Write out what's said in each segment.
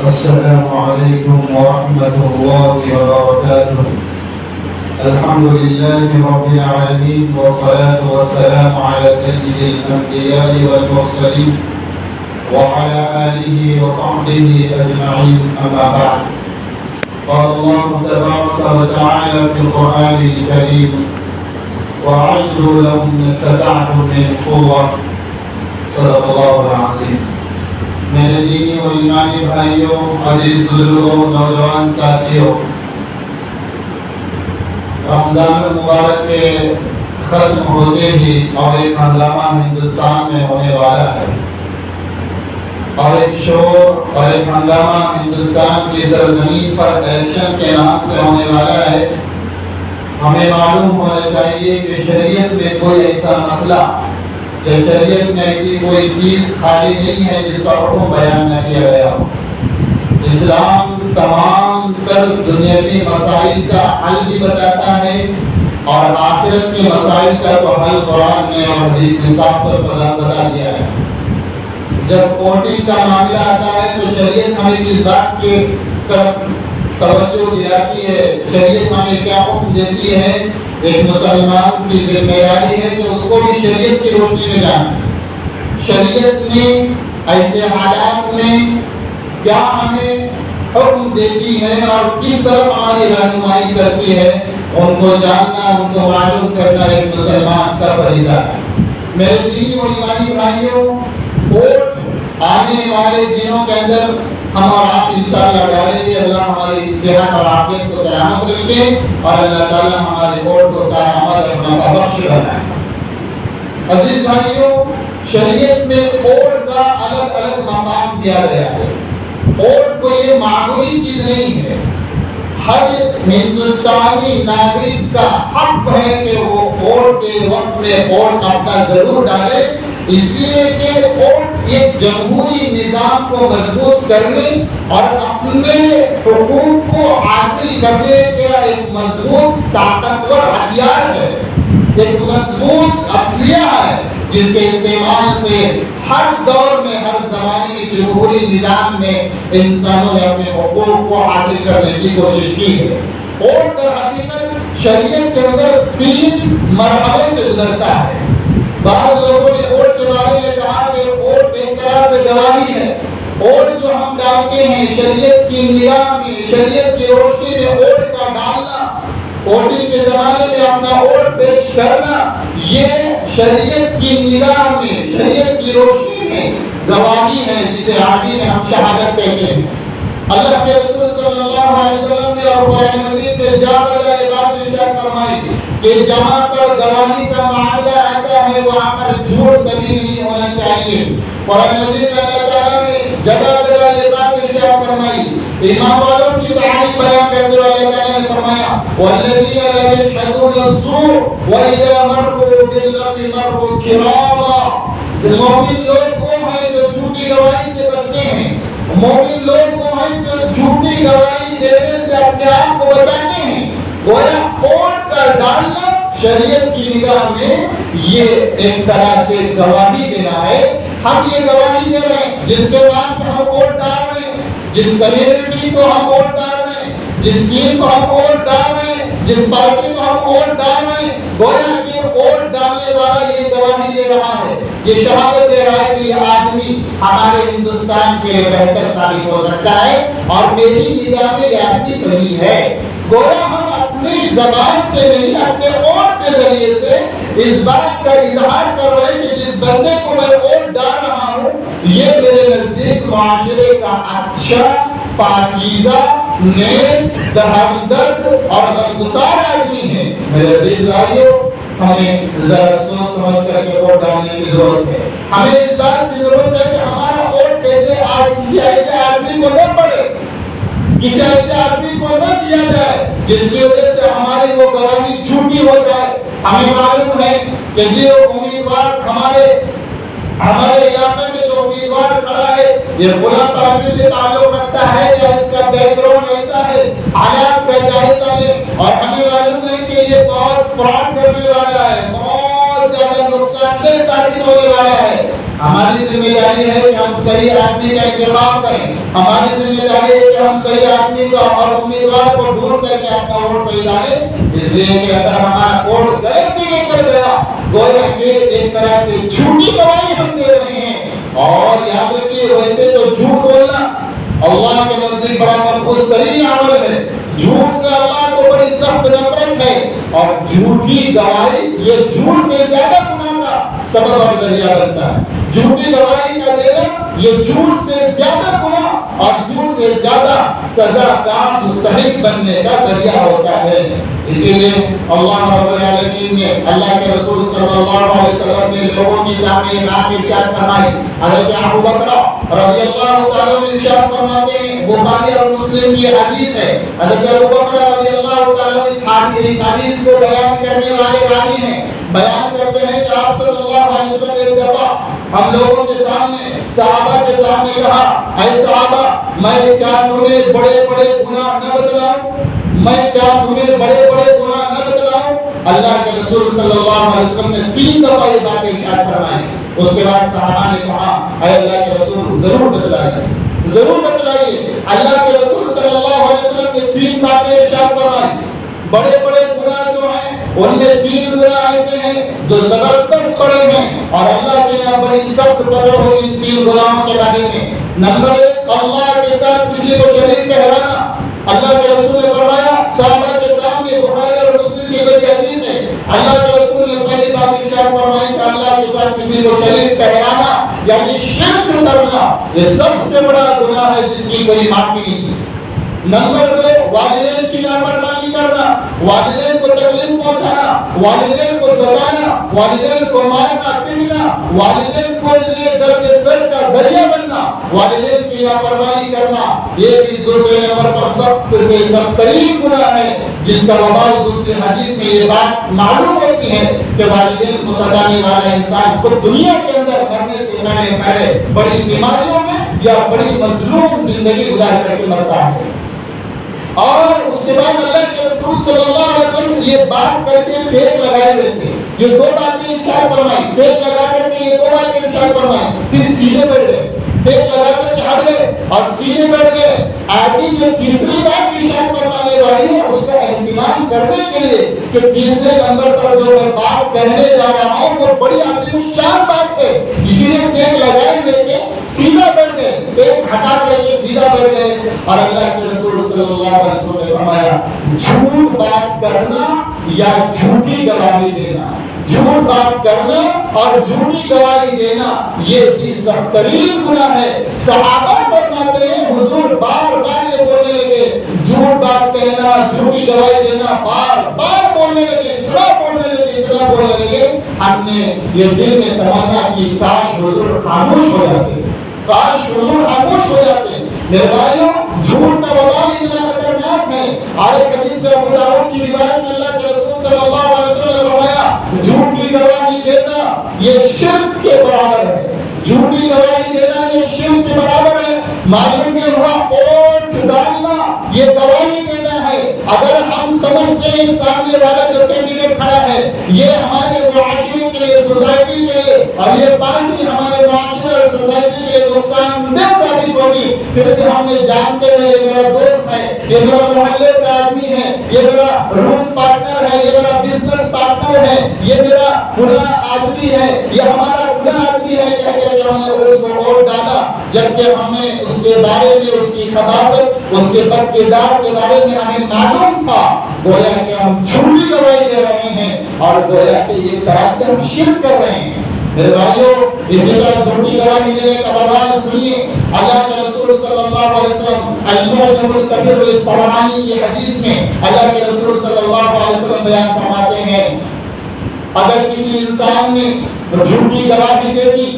السلام عليكم ورحمة الله وبركاته. الحمد لله رب العالمين والصلاة والسلام على سيد الأنبياء والمرسلين وعلى آله وصحبه أجمعين، أما بعد. قال الله تبارك وتعالى في القرآن الكريم: وأعدوا لهم ما استطعتم من قوة. صدق الله العظيم. میرے دینی و ایمانی بھائیوں، عزیز بزرگوں، نوجوان ساتھیوں، رمضان المبارک کے ختم ہوتے ہی اور ایک ہنگامہ ہندوستان میں ہونے والا ہے، اور ایک شور اور ایک ہنگامہ ہندوستان کی سرزمین پر الیکشن کے نام سے ہونے والا ہے۔ ہمیں معلوم ہونا چاہیے کہ شریعت میں کوئی ایسا مسئلہ کہ شریعت میں ایسی کوئی چیز خالی نہیں ہے جس کا حکم بیان نہ کیا گیا ہو۔ اسلام تمام تر دنیاوی مسائل کا حل بھی بتاتا ہے، اور آخرت کے مسائل کا تو حل قرآن میں اور حدیث میں صاف پر بتا دیا ہے۔ جب ووٹنگ کا معاملہ آتا ہے تو شریعت ہمیں کس بات کی طرف توجہ دلاتی ہے، شریعت ہمیں کیا حکم دیتی ہے؟ ایک مسلمان کی ذمہ داری ہے کہ اس کو بھی شریعت کی روشنی میں جانا۔ شریعت نے ایسے حالات میں کیا ہمیں حکم دیتی ہے اور کس طرف ہماری رہنمائی کرتی ہے، ان کو جاننا، ان کو معلوم کرنا ایک مسلمان کا فریضہ ہے۔ میرے دینی و ایمانی بھائیوں، ووٹ آنے والے دنوں کے اندر ہم اور آپ انشاءاللہ ڈالیں گے۔ اللہ ہماری صحت اور عافیت کو سلامت رکھے، اور اللہ تعالیٰ ہمارے ووٹ کو کارآمد رکھنا کا بخش بنائے۔ عزیز بھائیوں، شریعت میں ووٹ کا الگ الگ مقام دیا گیا ہے۔ ووٹ کوئی یہ معمولی چیز نہیں ہے۔ ہر ہندوستانی ناگرک کا حق ہے کہ وہ ووٹ کے وقت میں ووٹ اپنا ضرور ڈالے، اس لیے کہ ووٹ ایک جمہوری نظام کو مضبوط کرنے اور اپنے حقوق کو حاصل کرنے کا ایک مضبوط طاقتور ہتھیار ہے، ایک مضبوط اسلحہ ہے، جس کے استعمال سے ہر دور میں، ہر زمانے کے جمہوری نظام میں انسانوں نے اپنے حقوق کو حاصل کرنے کی کوشش کی ہے۔ ووٹ در حقیقت شریعت کے اندر 3 مرحلے سے گزرتا ہے۔ بعض لوگوں نے ووٹ کے بارے میں کہا کہ ووٹ ایک طرح سے گواہی ہے۔ ووٹ جو ہم ڈالتے ہیں شریعت کی نگاہ میں، شریعت کی روشنی میں ووٹ کا ڈالنا، ووٹنگ کے زمانے میں اپنا ووٹ پیش کرنا، یہ شریعت کی نگاہ میں، شریعت کی روشنی میں گواہی ہے، جسے عربی میں ہم شہادت کہتے ہیں۔ اللہ کے رسول صلی اللہ علیہ وسلم نے اور قرآن مجید میں جا بجا یہ بات ارشاد فرمائی کہ جہاں پر گواہی کا معاملہ آتا ہے وہاں پر جھوٹ کبھی نہیں ہونا چاہیے۔ قرآن مجید میں اللہ تعالیٰ نے جگہ جگہ یہ بات ارشاد فرمائی۔ ایمان والوں کی تعریف بیان کرتے ہوئے اللہ تعالیٰ نے فرمایا والذین لا یشهدون الزور واذا مروا باللغو مروا کراما۔ مومن لوگ وہ ہیں جو جھوٹی گواہی سے بچتے ہیں، مومن لوگ وہ ہیں جو جھوٹی گواہی دینے سے اپنے آپ کو بچاتے ہیں۔ گویا ووٹ کا ڈالنا شریعت کی نگاہ میں یہ ایک طرح سے گواہی دینا ہے۔ ہم یہ گواہی دے رہے ہیں جس کے بعد ہم ووٹ ڈال رہے ہیں، جس کمیونٹی کو ہم ووٹ ڈال رہے ہیں، جس ٹیم کو ہم ووٹ ڈال رہے ہیں، جس پارٹی کو ہم ووٹ ڈال رہے ہیں، گویا کہ ووٹ ڈالنے والا یہ گواہی دے رہا ہے، یہ شہادت دے رہا ہے کہ یہ آدمی ہمارے ہندوستان کے لیے بہتر ثابت ہو سکتا ہے، اور میری نگاہ میں یہ آدمی صحیح ہے۔ گویا ہم اپنی زبان سے نہیں، اپنے ووٹ کے ذریعے سے اس بات کا اظہار کر رہے ہیں کہ جس بندے کو میں ووٹ ڈال رہا ہوں یہ میرے نزدیک معاشرے کا اچھا، پاکیزہ، نیک، ہمدرد اور غمگسار آدمی ہے۔ میرے عزیز بھائیوں، ہمیں ذرا سوچ سمجھ کر کے ووٹ ڈالنے کی ضرورت ہے۔ ہمیں اس بات کی ضرورت ہے کہ ہمارا ووٹ کسی ایسے آدمی کو نہ پڑے، کسی ایسے آدمی کو نہ دیا جائے جس کی وجہ سے ہماری وہ گواہی جھوٹی ہو جائے۔ ہمیں معلوم ہے کہ جو امیدوار ہمارے علاقے میں جو امیدوار کھڑا ہے یہ فلاں پارٹی سے تعلق رکھتا ہے یا اس کا بیک گراؤنڈ ایسا ہے، حالات کا جائزہ لیں، اور ہمیں معلوم ہے کہ یہ بہت فراڈ کرنے والا ہے، بہت زیادہ نقصان دہ ثابت ہونے والا ہے۔ ہماری ذمہ داری ہے کہ ہم صحیح آدمی کا انتخاب کریں، ہماری ذمہ داری ہے کہ ہم صحیح آدمی کو اور امیدوار کو ڈھونڈ کر کے اپنا ووٹ صحیح ڈالیں۔ اس لیے کہ اگر ہمارا ووٹ غلط جگہ پر گیا گویا کہ ایک طرح سے جھوٹی گواہی ہم دے رہے ہیں۔ اور یاد رکھیے ویسے تو جھوٹ بولنا اللہ کے نزدیک بڑا مقبول ترین عمل ہے، جھوٹ سے اللہ کو بڑی سخت نفرت ہے، اور جھوٹی گواہی یہ جھوٹ سے زیادہ گناہ کا سبب اور ذریعہ بنتا ہے۔ جھوٹی گواہی کا دینا یہ جھوٹ سے زیادہ گناہ اور جھوٹ سے زیادہ سزا کا مستحق بننے کا ذریعہ ہوتا ہے۔ اسی لیے اللہ رب العالمین نے اللہ کے رسول صلی اللہ علیہ وسلم نے لوگوں کے سامنے ایک بات ارشاد فرمائی۔ حضرت ابو بکر رضی اللہ تعالیٰ عنہ ارشاد فرماتے ہیں، بخاری اور مسلم کی حدیث ہے، حضرت ابو بکر رضی اللہ تعالیٰ عنہ اس حدیث کو بیان کرنے والے راوی ہیں، بیان کرتے ہیں کہ آپ صلی اللہ علیہ وسلم نے ایک دفعہ ہم لوگوں کے سامنے صحابہ کے سامنے کہا، اے صحابہ میں کیا تمہیں بڑے بڑے گناہ نہ بتلاؤں، میں کیا تمہیں بڑے بڑے گناہ نہ بتلاؤں؟ اللہ کے رسول صلی اللہ علیہ وسلم نے 3 دفعہ یہ بات ارشاد فرمائی۔ اس کے بعد صحابہ نے کہا، اے اللہ کے رسول ضرور بتلائیے، ضرور بتلائیے۔ اللہ کے رسول صلی اللہ علیہ وسلم نے 3 باتیں ارشاد فرمائی۔ بڑے بڑے گناہ جو ہیں ان میں 3 گناہ ایسے ہیں جو زبردست بڑے ہیں اور اللہ کے یہاں بڑی سخت قدر ہے ان 3 گناہوں کے بارے میں۔ نمبر 1، اللہ کے ساتھ کسی کو شریک ٹھہرانا۔ اللہ کے رسول نے فرمایا صحابہ کے سامنے، بخاری اور مسلم کی صحیح حدیث ہے، اللہ کے رسول نے پہلی بات ارشاد فرمائی کہ اللہ کے ساتھ کسی کو شریک ٹھہرانا یعنی شرک کرنا یہ سب سے بڑا گناہ ہے جس کی کوئی معافی نہیں۔ نمبر 2، والدین کی نافرمانی کرنا، والدین کو تکلیف پہنچانا، والدین کو ستانا، والدین کو مارنا پیٹنا، والدین کو لیے درد سر کا ذریعہ بننا، والدین کی نافرمانی کرنا، یہ بھی دوسرے نمبر پر سخت سے سخت ترین گناہ ہے جس کا وبال دوسری حدیث میں یہ بات معلوم ہوتی ہے کہ والدین کو ستانے والا انسان خود دنیا کے اندر مرنے سے پہلے بڑی بیماریوں میں یا بڑی مظلوم زندگی گزار کر کے مرتا ہے۔ اور اس کے بعد اللہ کے رسول صلی اللہ علیہ وسلم یہ بات کر کے ٹیک لگائے ہوئے تھے، یہ 2 باتیں ارشاد فرمائی، ٹیک لگا کر کے یہ 2 باتیں ارشاد فرمائی، پھر سیدھے بیٹھ گئے، ٹیک لگا کر کے ہٹ گئے اور سیدھے بیٹھ گئے۔ آدمی جو تیسری بات ارشاد فرمانے والی ہے اس کا اہتمام کرنے کے لیے کہ تیسرے نمبر پر جو میں بات کہنے جا رہا ہوں وہ بڑی عظیم شان بات ہے، اسی لیے ٹیک لگائے لے کے سیدھا بیٹھ گئے، ٹیک ہٹا کر کے سیدھا بیٹھ گئے۔ اور اللہ کے رسول صلی اللہ علیہ وسلم نے فرمایا جھوٹ بات کرنا یا جھوٹی گواہی دینا، جھوٹ بات کرنا اور جھوٹی گواہی دینا یہ بھی سخت ترین گناہ ہے۔ صحابہ فرماتے ہیں حضور بار بار یہ بولنے لگے، جھوٹ بات کہنا، جھوٹی گواہی دینا، بار بار بولنے لگے، اتنا بولنے لگے، اتنا بولنے لگے، ہم نے یہ دل میں تمنا کی کاش حضور خاموش ہو جاتے، کاش حضور خاموش ہو جاتے۔ میرے بھائیوں، جھوٹ کا وبال اتنا خطرناک ہے۔ اور ایک حدیث میں ابو داؤد کی روایت میں اللہ کے رسول صلی اللہ علیہ وسلم نے فرمایا جھوٹ کی گواہی دینا یہ شرک کے برابر ہے، جھوٹی گواہی دینا یہ شرک کے برابر ہے۔ معلوم یہ ہوا ووٹ ڈالنا یہ گواہی دینا ہے۔ اگر ہم سمجھتے ہیں سامنے والا جو کینڈیڈیٹ کھڑا ہے یہ ہمارے معاشرے کے لیے، سوسائٹی کے لیے اور یہ پارٹی ہمارے معاشرے اور سوسائٹی کے لیے نقصان دہ ثابت ہوگی، پھر بھی ہم نے جانتے ہیں یہ میرا دوست ہے، یہ میرا محلے کا آدمی ہے، یہ میرا روم پارٹنر ہے، یہ میرا بزنس پارٹنر ہے، یہ میرا فلاں آدمی ہے، یہ ہمارا فلاں آدمی ہے، کہہ کر ہم نے اس کو ووٹ ڈالا، جبکہ ہمیں اس کے بارے میں، اس کی خباثت، اس کے بد کردار کے بارے میں ہمیں معلوم تھا۔ گویا کہ ہم جھوٹی گواہی دے رہے ہیں اور گویا کہ ایک طرح سے ہم شرک کر رہے ہیں۔ میرے بھائیوں، اسی طرح جھوٹی گواہی دینے کا برباد سنیے، اللہ کے رسول صلی اللہ علیہ وسلم المعجم الکبیر للطبرانی کی حدیث میں اللہ کے رسول صلی اللہ علیہ وسلم بیان فرماتے ہیں اگر کسی انسان نے جھوٹی گواہی دے دی،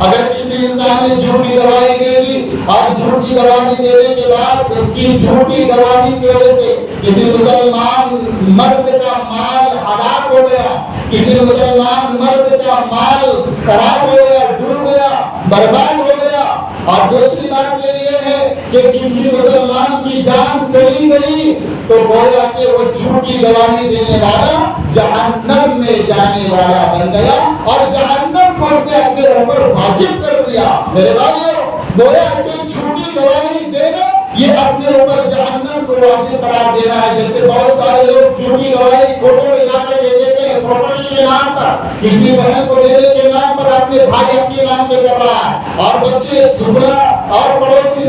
اگر کسی انسان نے جھوٹی گواہی دے دی اور جھوٹی گواہی دینے کے بعد اس کی جھوٹی گواہی کی وجہ سے کسی مسلمان مرد کا مال ہلاک ہو گیا، کسی مسلمان مرد کا مال خراب ہو گیا، ڈوب گیا، برباد ہو گیا، اور دوسری بات یہ ہے کہ کسی مسلمان کی جان چلی گئی تو گویا کہ وہ جھوٹی گواہی دینے والا جہنم میں جانے والا بن گیا اور جہنم جہنم کو اس نے اپنے اوپر واجب کر دیا. میرے بھائیو، گویا کہ جھوٹی گواہی دینا یہ اپنے اوپر جہنم کو واجب قرار دینا ہے. جیسے بہت سارے لوگ جھوٹی گواہی کورٹوں میں جا کے دے دیتے ہیں پراپرٹی کے نام پر، کسی بہن کو دینے کے نام پر اپنے بھائی اپنے نام پہ کر رہا ہے، اور بچے جھگڑا اور پڑوسی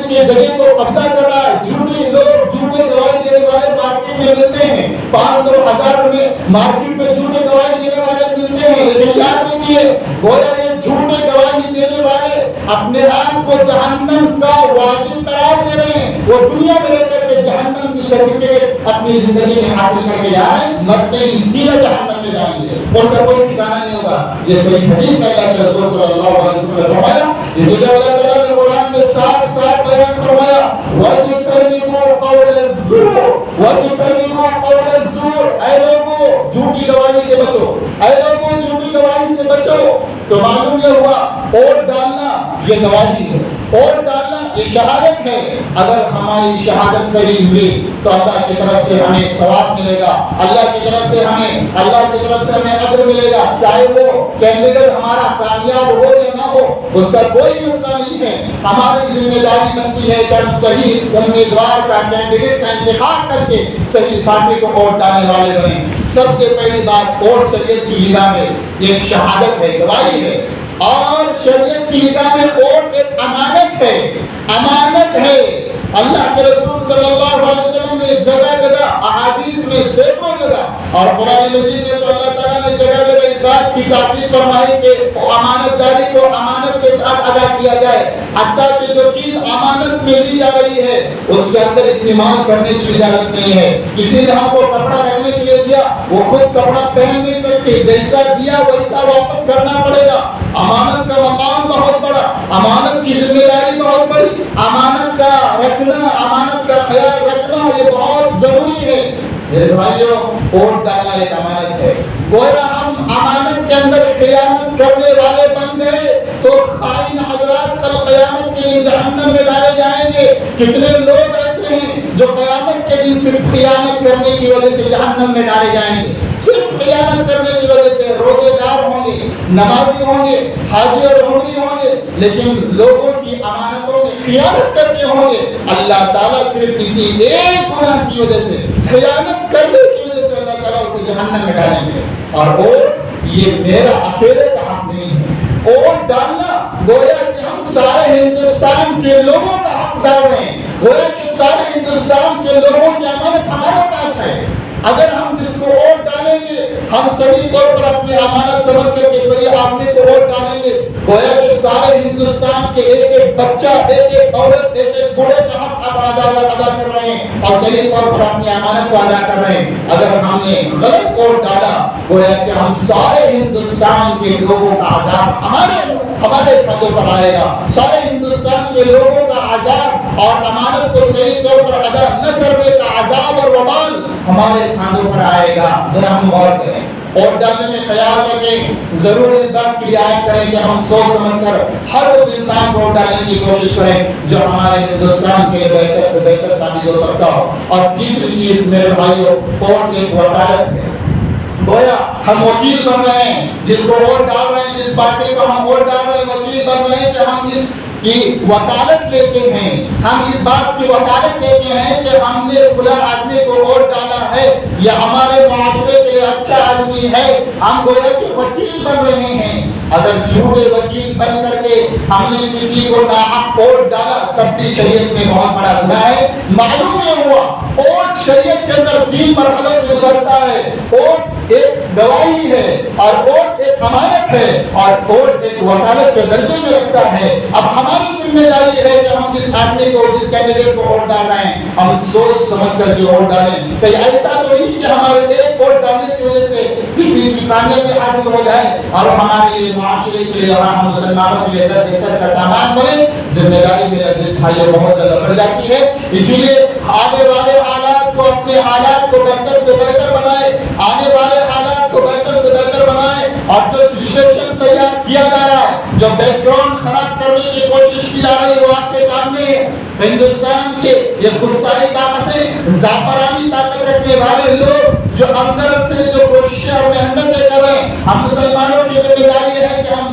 کی جگہ کو قبضہ کر رہا ہے. جھوٹی لوگ جھوٹے گواہی دینے والے مارکیٹ میں ملتے ہیں، 500,000 میں مارکیٹ میں جھوٹے گواہی دینے والے ملتے ہیں. لیکن یاد رکھیے، گویا یہ جھوٹے گواہی دینے والے اپنے آپ کو جہنم کا واجب قرار دے رہے ہیں. وہ دنیا میں رہ کر کے جہنم کی سرٹیفکیٹ اپنی زندگی میں حاصل کر کے جا رہے ہیں، مرتے ہی سیدھا جہنم میں جائیں گے، ان کا کوئی ٹھکانا نہیں ہوگا. یہ صحیح حدیث ہے اللہ کے رسول صلی اللہ علیہ وسلم نے فرمایا. اسی لیے اللہ تعالیٰ نے قرآن میں صاف صاف بیان فرمایا، وَاجْتَنِبُوا قَوْلَ الزُّورِ وَاجْتَنِبُوا قَوْلَ الزُّورِ. اے لوگوں جھوٹی گواہی سے بچو، اے لوگوں جھوٹی گواہی سے بچو. تو معلوم یہ ہوا ووٹ ڈالنا یہ گواہی ہے، ووٹ ڈالنا یہ شہادت ہے. اگر ہماری شہادت صحیح ہوئی تو اللہ کی طرف سے ہمیں ثواب ملے گا، اللہ کی طرف سے ہمیں اجر ملے گا. چاہے وہ کینڈیڈیٹ ہمارا کامیاب ہو یا نہ ہو، اس کا کوئی مسئلہ نہیں ہے. ہماری ذمہ داری بنتی ہے کہ ہم صحیح امیدوار کا، کینڈیڈیٹ کا انتخاب کر کے صحیح پارٹی کو ووٹ ڈالنے والے بنیں. سب سے پہلی بات، ووٹ شریعت کی نگاہ میں ایک شہادت ہے، گواہی ہے. اور شریعت کی نگاہ میں ووٹ ایک امانت ہے، امانت ہے. اللہ کے رسول صلی اللہ علیہ وسلم نے جگہ جگہ احادیث میں سینکڑوں جگہ اور قرآن مجید میں تو اللہ تعالیٰ نے جگہ جگہ اس بات کی تاکید فرمائی کہ امانت داری کو امانت کے ساتھ ادا کیا جائے. حتیٰ کہ جو چیز امانت میں لی جا رہی ہے اس کے اندر استعمال کرنے کی اجازت نہیں ہے. کسی نے ہم کو کپڑا رکھنے کے لیے دیا، وہ خود کپڑا پہن نہیں سکتی، جیسا دیا ویسا واپس کرنا پڑے گا. امانت کا مقام بہت بڑا، امانت کی ذمہ داری بہت بڑی، امانت کا رکھنا، امانت کا خیال رکھنا یہ بہت ضروری ہے. میرے بھائیوں، ووٹ ڈالنا ایک امانت ہے. گویا ہم امانت کے اندر خیانت کرنے والے بن گئے تو خائن حضرات کل قیامت کے دن جہنم میں ڈالے جائیں گے. کتنے لوگ ایسے ہیں جو قیامت کے دن صرف خیانت کرنے کی وجہ سے جہنم میں ڈالے جائیں گے. صرف خیانت کرنے کی وجہ سے روزے دار ہوں گے، نمازی ہوں گے، حاجی اور عمری ہوں گے، لیکن لوگوں کی امانتوں میں خیانت کرتے ہوں گے. اللہ تعالیٰ صرف کسی ایک گناہ کی وجہ سے، خیانت کرنے کی وجہ سے اللہ تعالیٰ اسے جہنم میں ڈالیں گے. اور ووٹ یہ میرا اکیلے کا حق نہیں ہے. ووٹ ڈالنا گویا کہ ہم سارے ہندوستان کے لوگوں کا حق ڈال رہے ہیں. گویا کہ سارے ہندوستان کے لوگوں کی امانت ہمارے پاس ہے. اگر ہم جس کو ووٹ ڈالیں گے ہم صحیح طور پر اپنی امانت سمجھ کر کے صحیح آدمی کو ووٹ ڈالیں گے. گویا کہ سارے ہندوستان کے ایک ایک بچہ، ایک ایک عورت، ایک ایک بوڑھے کا حق ادا کر رہے ہیں اور صحیح طور پر اپنی امانت کو ادا کر رہے ہیں. اگر ہم نے غلط ووٹ ڈالا گویا کہ ہم سارے ہندوستان کے لوگوں کا عذاب ہمارے پدوں پر آئے گا. سارے ہندوستان کے لوگوں کا عذاب اور امانت کو صحیح طور پر ادا نہ کرنے کا عذاب اور وبال ہمارے کھانوں پر آئے گا. ذرا ہم غور کریں، ووٹ ڈالنے میں خیال رکھیں، ضرور اس بات کی رعایت کریں کہ ہم سوچ سمجھ کر ہر اس انسان کو ووٹ ڈالنے کی کوشش کریں جو ہمارے ہندوستان کے لیے بہتر سے بہتر ثابت ہو سکتا ہو. اور تیسری چیز میرے بھائیوں، ووٹ ایک وکالت ہے. گویا ہم وکیل بن رہے ہیں، جس کو ووٹ ڈال رہے ہیں، جس پارٹی کو ہم ووٹ ڈال رہے ہیں، وکیل بن رہے ہیں کہ ہم اس کی وکالت لیتے ہیں. ہم اس بات کی وکالت لیتے ہیں کہ ہم نے فلاں آدمی کو ووٹ ڈالا ہے، یہ ہمارے معاشرے کے لیے اچھا آدمی ہے. ہم گویا کہ وکیل بن رہے ہیں. اگر جھوٹے وکیل بن کر کے ہم نے کسی کو ناحق ووٹ ڈالا تب بھی شریعت میں بہت بڑا گناہ ہے. معلوم یہ ہوا ووٹ شریعت کے اندر 3 مرحلوں سے گزرتا ہے. ووٹ ایک گواہی ہے اور ووٹ ایک امانت ہے اور ووٹ ایک وکالت کے درجے میں رکھتا ہے. اب ہماری ذمہ داری ہے کہ ہم جس آدمی کو، جس کینڈیڈیٹ کو ووٹ ڈال رہے ہیں ہم سوچ سمجھ کر کے ووٹ ڈالیں. کہیں ایسا تو نہیں کہ ہمارے ایک ووٹ ڈالنے کی وجہ سے کسی کی کامیابی حاصل ہو جائے اور ہمارے لیے، معاشرے کے لیے اور ہم مسلمانوں کے لیے دہشت کا سامان بنے. ذمہ داری میرے عزیز بھائیوں بہت زیادہ بڑھ جاتی ہے. اسی لیے آنے والے حالات کو، اپنے حالات کو بہتر سے بہتر بنائے، آنے والے حالات کو بہتر سے بہتر بنائے. اور جو سچویشن تیار کیا جا رہا ہے، جو بیک گراؤنڈ خراب کرنے کی کوشش کی جا رہی ہے، وہ آپ کے سامنے ہے. ہندوستان کے یہ خودساری طاقتیں، زعفرانی طاقت رکھنے والے لوگ جو اندر سے جو کوششیں اور محنتیں کر رہے ہیں، ہم مسلمانوں کی ذمہ داری ہے کہ ہم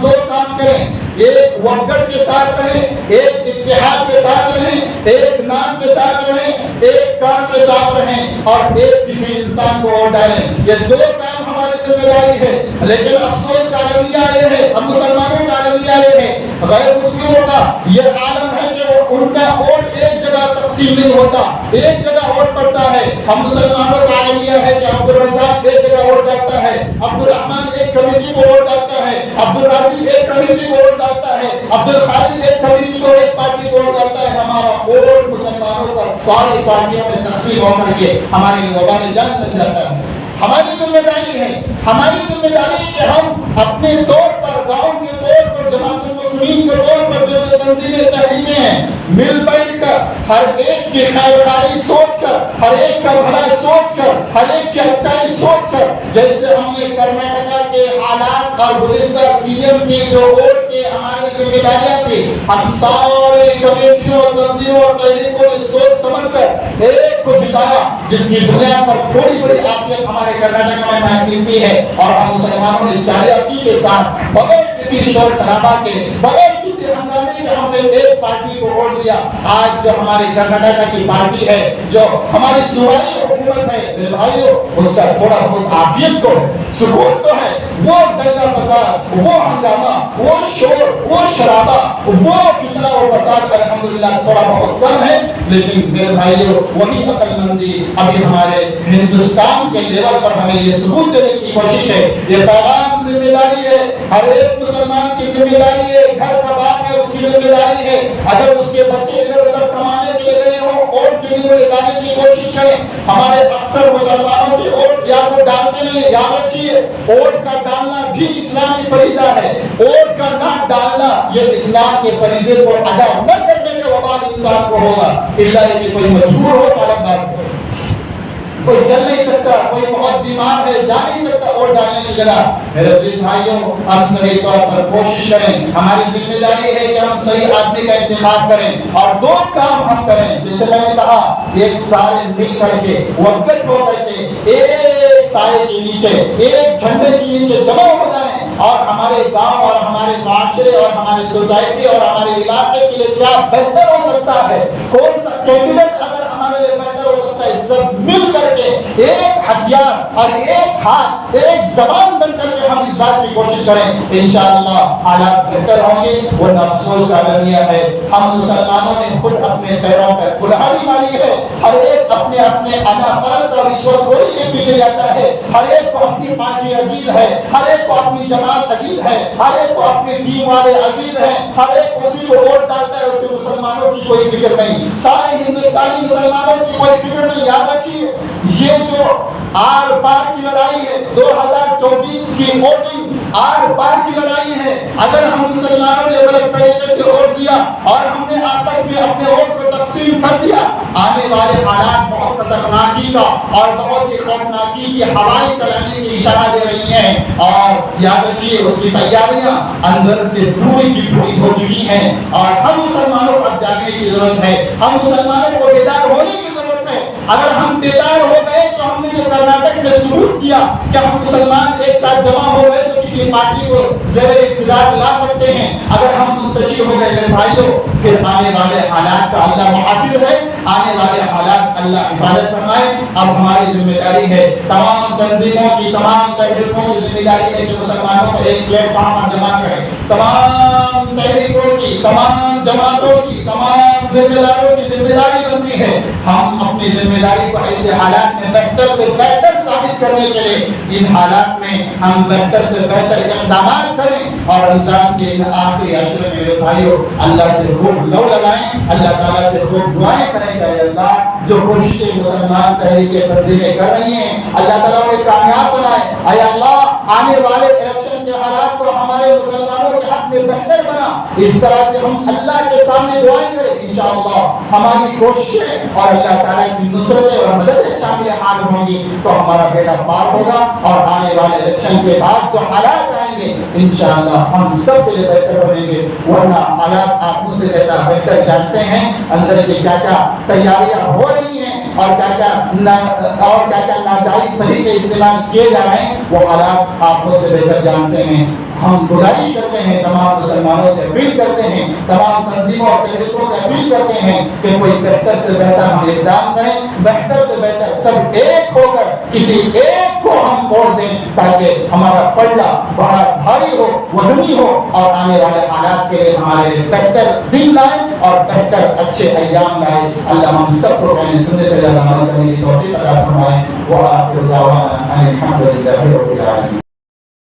ایک وحدت کے ساتھ رہیں، ایک اتحاد کے ساتھ رہیں، ایک نام کے ساتھ رہیں، ایک کام کے ساتھ رہیں اور ایک کسی انسان کو ووٹ ڈالیں۔ یہ دو کام ہماری ذمہ داری ہے، لیکن افسوس کا رویہ یہ ہے، ہم مسلمانوں کا رویہ یہ ہے، غیر مسلموں کا یہ عالم ہے کہ ان کا ووٹ ایک جگہ تقسیم نہیں ہوتا، ایک جگہ ووٹ پڑتا ہے۔ ہم مسلمانوں کا رویہ ہے کہ عبد الرزاق ایک جگہ ووٹ ڈالتا ہے، عبد الرحمن ایک کمیٹی کو ووٹ ڈالتا ہے، عبد الرازق ایک کمیٹی کو ووٹ ڈالتا ہے، عبد الخالق ایک کمیٹی کو ایک پارٹی کو ووٹ ڈالتا ہے۔ ہمارا ووٹ مسلمانوں کا ساری پارٹیوں میں تقسیم ہو کر کے ہماری وبال جان بن جاتا ہے۔ ہماری ذمہ داری ہے، ہماری ذمہ داری ہے کہ ہم اپنے طور پر، گاؤں کے طور پر، جماعت المسلمین کے طور پر جو تنظیمیں تحریکیں ہیں، مل بیٹھ کر ہر ایک کی خیر خواہی سوچ کر، ہر ایک کا بھلا سوچ کر، ہر ایک کی اچھائی سوچ کر، جیسے ہم نے کرناٹکا کے حالات اور گزشتہ سی ایم کی جو ووٹ کے ہماری ذمہ داریاں تھی، ہم سارے کمیٹیوں، تنظیموں اور تحریکوں نے سوچ سمجھ کر ایک کو جتایا، جس کی بنیاد پر تھوڑی بڑی آفیت ہمارے کرناٹک میں ملتی ہے، اور ہم مسلمانوں نے چالاکی کے ساتھ بغیر کسی شور شرابہ کے، بغیر کسی ہنگامے کے ہم نے ایک پارٹی کو ووٹ دیا۔ آج جو ہماری کرناٹک کی پارٹی ہے، جو ہماری صوبائی حکومت ہے، میرے بھائیو، اس کا تھوڑا بہت عافیت تو ہے، سکون تو ہے، وہ دنگا فساد، وہ ہنگامہ، وہ شور، وہ شرابہ، وہ فتنہ و فساد الحمدللہ تھوڑا بہت کم ہے، لیکن میرے بھائیو وہی عقل مندی ابھی ہمارے ہندوستان کے لیول پر ہمیں یہ ثبوت دینے کی کوشش ہے۔ یہ پیغام ذمہ داری ہے، ہر ایک مسلمان کی ذمہ داری ہے، گھر کا باپ ہے اس کی ذمہ داری ہے، اگر اس کے بچے ادھر ادھر کمانے کے لیے گئے ہوں، ووٹ کے لیے ڈالنے کی کوشش کریں۔ ہمارے اکثر مسلمانوں کے ووٹ یا تو ڈالتے نہیں، یاد رکھیے ووٹ کا ڈالنا بھی اسلامی فریضہ ہے، ووٹ کا نہ ڈالنا یہ اسلام کے فریضے کو ادا نہ کرنے کے وبال انسان کو ہوگا، الا کہ کوئی مجبور ہو طالب دار، کوئی چل نہیں سکتا، کوئی بہت بیمار ہے جا نہیں سکتا ووٹ ڈالنے کی جگہ۔ میرے عزیز بھائیوں، ہم صحیح طور پر کوشش کریں، ہماری ذمہ داری ہے کہ ہم صحیح آدمی کا انتخاب کریں اور دو کام ہم کریں، جیسے میں نے کہا ایک سارے مل کر کے وقت ہو کر کے ایک سائے کے نیچے، ایک جھنڈے کے نیچے جمع ہو جائیں اور ہمارے گاؤں اور ہمارے معاشرے اور ہماری سوسائٹی اور ہمارے علاقے کے لیے کیا بہتر ہو سکتا ہے، کون سا کینڈیڈیٹ اگر ہمارے لیے بہتر ہو سکتا ہے، سب مل کر کے ایک ہتھیار اور ایک ہاتھ، ایک زبان بن کر کے ہم اس بات کی کوشش کریں، انشاءاللہ حالات بہتر ہوں گے۔ وہ افسوس کا رویہ ہے، ہم مسلمانوں نے خود اپنے پیروں پر کلہاڑی ماری ہے، ہر ایک اپنے اپنے انا پرست اور رشوت خوری کے پیچھے جاتا ہے، ہر ایک کو اپنی پارٹی عزیز ہے، ہر ایک کو اپنی جماعت عزیز ہے، ہر ایک کو اپنے دین والے عزیز ہیں، ہر ایک اسی کو ووٹ ڈالتا ہے، اسے مسلمانوں کی کوئی فکر نہیں، سارے ہندوستانی مسلمانوں کی کوئی فکر نہیں۔ یاد رکھیے یہ جو آر پار کی لڑائی ہے، 2024 کی ووٹنگ آر پار کی لڑائی ہے، اگر ہم مسلمانوں نے غلط طریقے سے ووٹ دیا اور ہم نے آپس میں اپنے ووٹ کو تقسیم کر دیا، آنے والے حالات بہت خطرناکی کا اور بہت ہی خوفناکی کی ہوائیں چلانے کی اشارہ دے رہی ہیں، اور یاد رکھیے اس کی تیاریاں اندر سے پوری کی پوری ہو چکی ہیں، اور ہم مسلمانوں کو اب جاگنے کی ضرورت ہے، ہم مسلمانوں کو بیدار ہونے کی ضرورت ہے۔ اگر ہم بیدار ہو گئے تو ہم نے جو کرناٹک میں ثبوت کیا کہ ہم مسلمان ایک ساتھ جمع ہو گئے تو کسی پارٹی کو زیر اقتدار لا سکتے ہیں۔ اگر ہم منتشر ہو گئے میرے بھائیوں، پھر آنے والے حالات کا اللہ محافظ ہے، آنے والے حالات اللہ حفاظت فرمائے۔ اب ہماری ذمہ داری ہے، تمام تنظیموں کی، تمام تحریکوں کی ذمہ داری ہے کہ مسلمانوں کو ایک پلیٹ فارم پر جمع کریں، تمام تحریکوں کی، تمام جماعتوں کی، تمام ذمہ داروں کی ذمہ داری بنتی ہے ہم اپنی ذمہ داری کو ایسے حالات میں بہتر سے بہتر ثابت کرنے کے لیے ان حالات میں ہم بہتر سے بہتر اقدامات کریں، اور رمضان کے ان آخری عشر میں میرے بھائیوں اللہ سے خوب لو لگائیں، اللہ تعالیٰ سے خوب دعائیں کریں کہ اے اللہ جو کوششیں مسلمان تحریک تنظیمیں کر رہی ہیں اللہ تعالیٰ انہیں کامیاب بنائے، اے اللہ آنے والے الیکشن کے حالات کو ہمارے مسلمانوں کے حق میں بہتر بنا، اس طرح کہ ہم اللہ کے سامنے دعائیں کریں، انشاءاللہ ہماری کوششیں اور اللہ تعالیٰ کی نصرتیں اور مددیں شامل حال ہوں گی تو ہمارا بیٹا پار ہوگا، اور آنے والے الیکشن کے بعد جو حالات آئیں گے انشاءاللہ ہم سب کے لیے بہتر بنیں گے، ورنہ حالات آپ مجھ سے زیادہ بہتر جانتے ہیں اندر کی کیا کیا تیاریاں ہو رہی ہیں اور کیا کیا ناجائز طریقے استعمال کیے جا رہے ہیں، وہ حالات آپ مجھ سے بہتر جانتے ہیں۔ ہم گزارش کرتے ہیں، تمام مسلمانوں سے اپیل کرتے ہیں، تمام تنظیموں اور تحریکوں سے اپیل کرتے ہیں کہ کوئی بہتر سے بہتر ہم اقدام کریں، بہتر سے بہتر سب ایک ہو کر کسی ایک کو ہم ووٹ دیں تاکہ ہمارا پلڑا بڑا بھاری ہو، وزنی ہو، اور آنے والے حالات کے لیے ہمارے لیے بہتر دن لائے اور بہتر اچھے ایام لائے۔ اللہ ہم سب کو کہنے سننے سے زیادہ عمل کرنے کی توفیق عطا فرمائے۔ وآخر دعوانا ان الحمد للہ رب العالمین۔